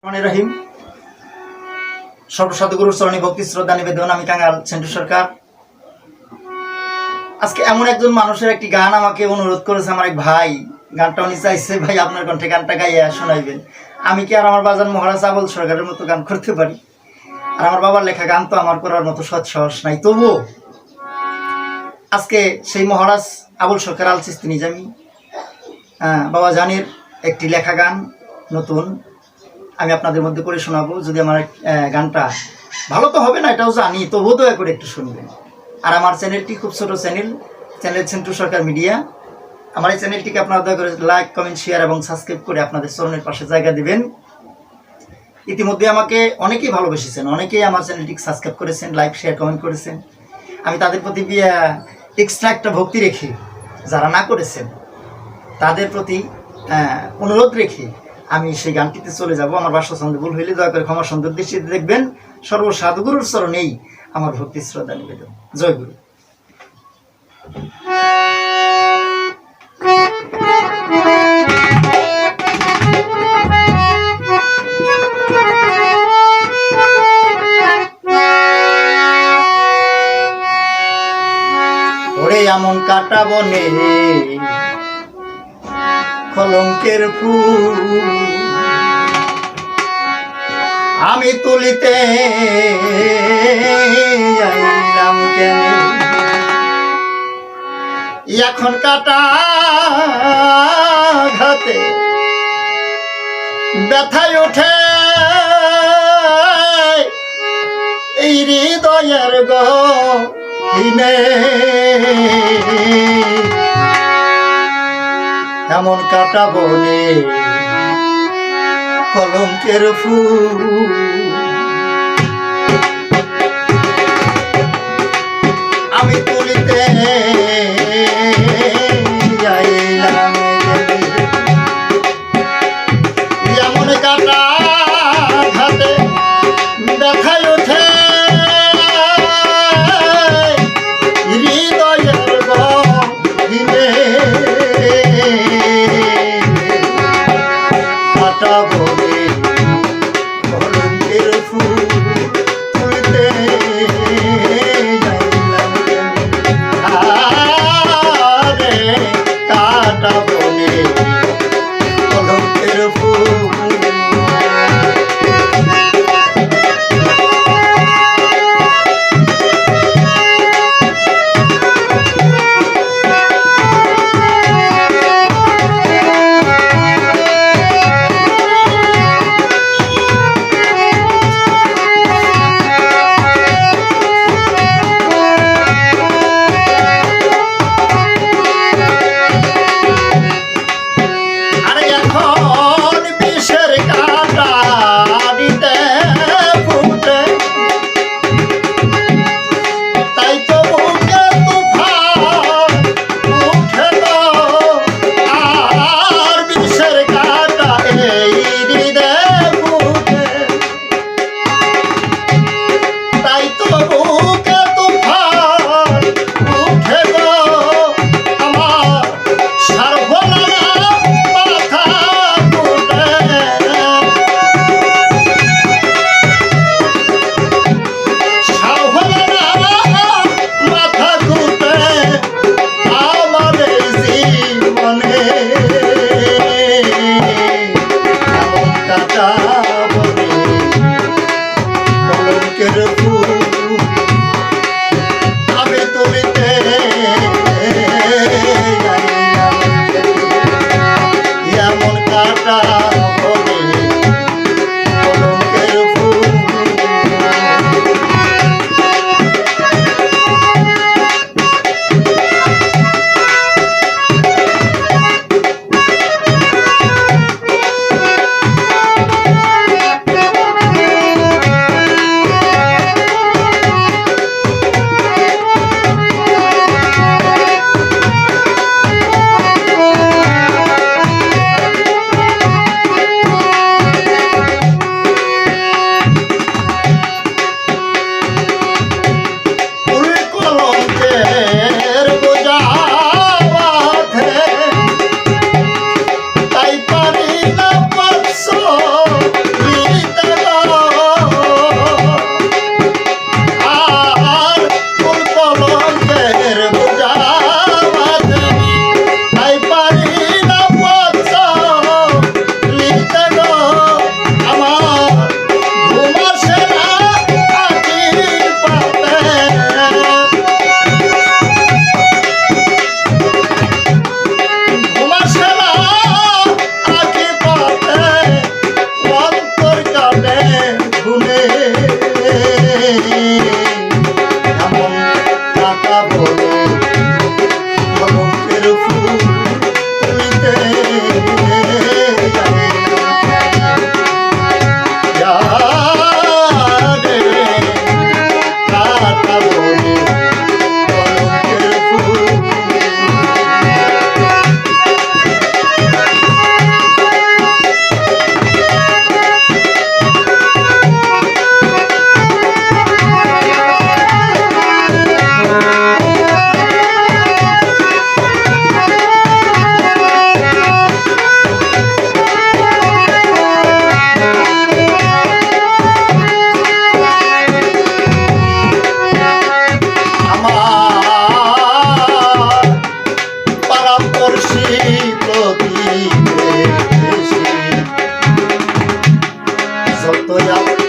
রহিম সর্বসাধুগুরুর চরণে ভক্তি শ্রদ্ধা নিবেদন। আমি কাঙ্গাল সেন্টু সরকার। আজকে এমন একজন মানুষের একটি গান আমাকে অনুরোধ করেছে আমার এক ভাই, গানটা উনি চাইছে ভাই আপনার কণ্ঠে গানটা গাইয়া শোনাইবেন। আমি কি আর আমার বাজার মহারাজ আবুল সরকারের মতো গান করতে পারি? আর আমার বাবার লেখা গান তো আমার করার মতো সৎ সাহস নাই। তবুও আজকে সেই মহারাজ আবুল সরকার আল চিস্তি নিজামি বাবা জানের একটি লেখা গান নতুন আমি আপনাদের মধ্যে করে শোনাবো। যদি আমার গানটা ভালো তো হবে না এটাও জানি, তবুও দয়া করে একটু শুনবেন। আর আমার চ্যানেলটি খুব ছোটো চ্যানেল সেন্টু সরকার মিডিয়া। আমার এই চ্যানেলটিকে আপনারা দয়া করে লাইক, কমেন্ট, শেয়ার এবং সাবস্ক্রাইব করে আপনাদের চরণের পাশে জায়গা দিবেন। ইতিমধ্যে আমাকে অনেকেই ভালোবেসেছেন, অনেকেই আমার চ্যানেলটিকে সাবস্ক্রাইব করেছেন, লাইক, শেয়ার, কমেন্ট করেছেন। আমি তাদের প্রতি এক্সট্রা একটা ভক্তি রেখে, যারা না করেছেন তাদের প্রতি অনুরোধ রেখে আমি সেই গানটিতে চলে যাব। আমার ভাষা ছন্দ ভুল হইলে দয়া করে ক্ষমা সুন্দর দৃষ্টিতে দেখবেন। সর্বসাধুগুরুর চরণেই আমার ভক্তি শ্রদ্ধা নিবেদন। জয় গুরু। ওরে এমন কাটা বনে কলঙ্কের ফুল আমি তুলিতে আইলাম কেন, এখন কাটা ঘাতে ব্যথায় ওঠে এই হৃদয়ের গহীনে। এমন কাটা বনে কলঙ্কের ফুল আমি তুলিতে আইলাম এমন কাটা ঘাতে দেখায় ওঠে হৃদয়ের গহীনে। কাটা বনে কলঙ্কের ফুল তুলিতে আইলাম আরে কাটা বনে কলঙ্কের ফুল। শক্ত হয়ে যাও।